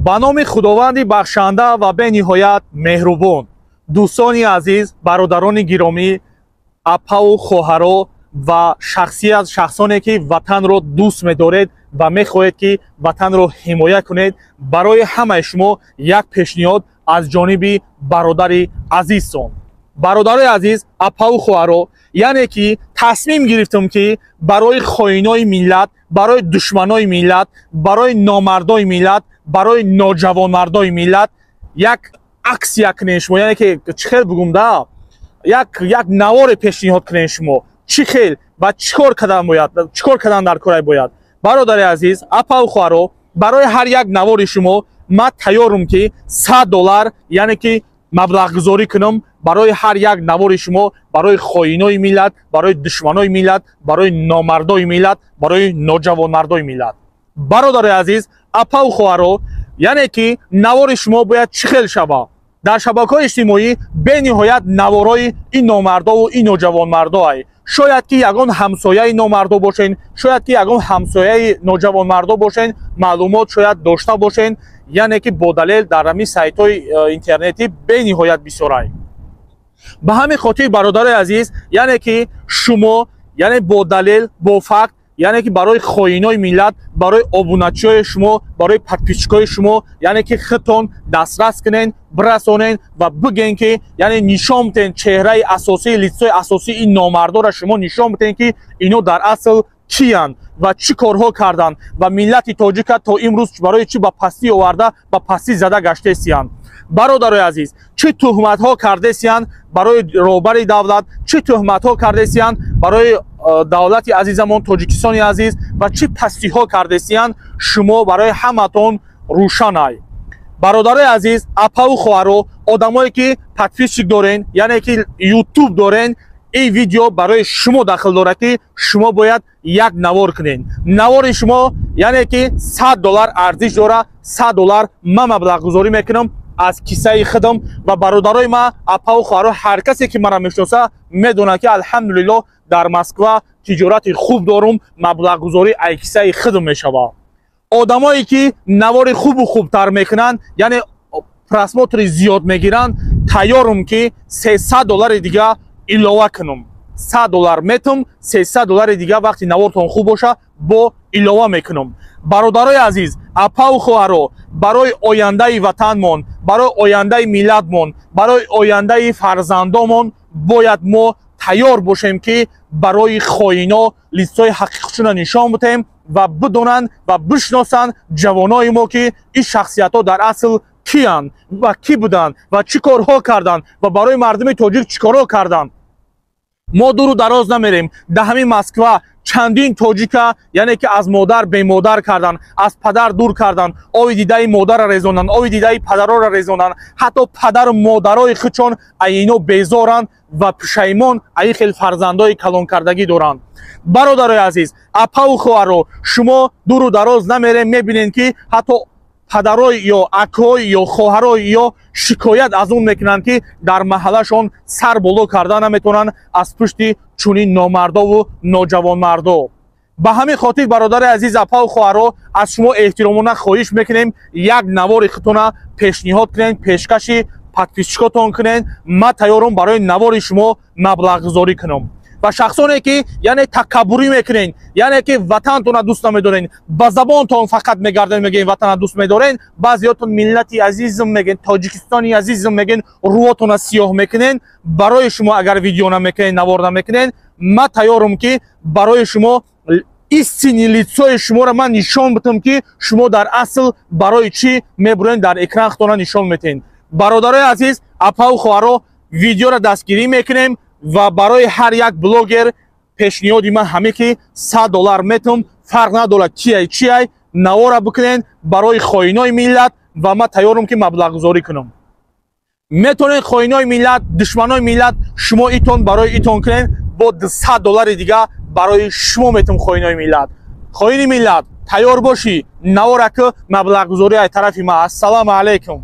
با نام خداوند بخشنده و به نهایت مهربان. دوستان عزیز، برادران گرامی، اپا و خواهرها و شخصی از شخصانی که وطن را دوست می‌دارید و می‌خواهید که وطن را حمایت کنید، برای همه شما یک پیشنهاد از جانب برادر عزیزتان. برادر عزیز، اپا و خواهرها، یعنی که تصمیم گرفتم که برای خائنای ملت، برای دشمنای ملت، برای نامردای ملت، برای نوجوانمردای ملت یک اکسیا کنین شما، یعنی که چه خیل بگم ده یک نوار پیشنهاد کنین شما چی خیل و چیکار کردن باید، چیکار کردن در کار باید. برادر عزیز، اپا و خواهرها، برای هر یک نوار شما من تیارم که $100 یعنی که مبلغ گذاری کنم برای هر یک نوار شما، برای خائنای ملت، برای دشمنای ملت، برای نامردای ملت، برای نوجوانمردای ملت. برادر عزیز، اپا و خواهرها، یعنی که نوار شما باید چه خیل شود. در شبکه‌های اجتماعی به نهایت نوارای این نامردا و این نوجوانمردا ای، شاید که یگان همسایه نامردا باشین، شاید که یگان همسایه نوجوانمردا باشین، معلومات شاید داشته باشین، یعنی که با دلیل در همین سایت‌های اینترنتی به نهایت بسیار ای. به همین خاطر برادر عزیز، یعنی که شما یعنی با دلیل، با فکت، یعنی که برای خائنای ملت، برای ابونچی‌های شما، برای پادپیچکای شما، یعنی که خودتون دسترس کنین، برسونین و بگین که یعنی نشون بدین چهره اساسی، لیستای اساسی این نامردا را شما نشون بدین که اینو در اصل کیان و چی کارها کردن و ملت تاجیک تا امروز برای چی با پستی آورده، با پستی زده گشته سیان. برادر عزیز، چه تهمت ها کرده سیان برای روبر دولت، چه تهمت ها کرده سیان برای دولت عزیزمون تاجیکستان عزیز و چه پستی ها کرده سیان، شما برای همتون روشن ای. برادر عزیز، اپا و خواهرها، آدمایی که پادپیچک دارین، یعنی که یوتیوب دارین، این ویدیو برای شما داخل داره که شما باید یک نوار کنین. نوار شما یعنی که $100 ارزش داره. $100 من مبلغ گذاری میکنم از کیسه خودم و برادرای ما اپا و خواهرها. هر کسی که مرا میشناسه میدونه که الحمدلله در مسکو تجارت خوب دارم، مبلغ گذاری از کیسه خودم میشوه. آدمایی که نوار خوب و خوبتر میکنن، یعنی پرسموتر زیاد میگیرن، تیارم که $300 دیگه علاوه کنم. $100 میتم، $300 دیگه وقتی نوارتون خوب باشه با علاوه میکنم. برادرای عزیز، اپا و خواهرها، برای آینده وطنمون، برای آینده ملتمون، برای آینده فرزندامون باید ما تیار باشیم که برای خائنا لیستای حقیقتشون نشان بدیم و بدونن و بشناسن جوانای ما که این شخصیت ها در اصل کیان و کی بودن و چی کارها کردن و برای مردم تاجیک چی کارها کردن. ما دور و دراز نمیریم، در همین مسکو چندین تاجیکا یعنی که از مادر به مادر کردن، از پدر دور کردن، آوی دیده مادر را ریزوندن، آوی دیده پدرها را ریزوندن، حتی پدر و مادرای خودشون اینو بیزارن و پشیمون ای خیلی فرزندای کلان کردگی دارن. برادر عزیز، اپا و خواهرها، شما دور و دراز نمیرین، میبینین که حتی پدرای یا اکای یا خواهرای یا شکایت از اون میکنن که در محلشون سر بالا کردن نمیتونن از پشتی چونین نامردا و نوجوان مردا. به همین خاطر برادر عزیز، اپا و خواهرها، از شما احترامانه خواهش میکنیم یک نوار خودتون پیشنهاد کنین، پیشکشی پادپیچکاتون کنین. من تیارم برای نوار شما مبلغ گذاری کنم. و شخصانی که یعنی تکبری میکنین، یعنی که وطنتون دوست نمیدارین، با زبانتون فقط میگردین میگین وطن دوست میدارین، بعضیاتون ملتی عزیزم میگین، تاجیکستانی عزیزم میگین، رواتون سیاه میکنین. برای شما اگر ویدیو نمیکنین، نوار نمیکنین، من تیارم که برای شما این سینی لیتسای شما را من نشان بدم که شما در اصل برای چی میبرین در اکران خودتون نشان میتین. برادرای عزیز، اپا و خواهرها، ویدیو را دستگیری میکنیم و برای هر یک بلوگر پیشنهادی من همه که $100 میتم، فرق نداره چی نوار بکنین برای خائنای ملت و من تیارم که مبلغ گذاری کنم. میتونین خائنای ملت، دشمنای ملت شما ایتون برای ایتون کنین، با $100 دیگه برای شما میتم. خائنای ملت، خائن ملت تیار باشی، نوار که مبلغ گذاری از طرف ما. السلام علیکم.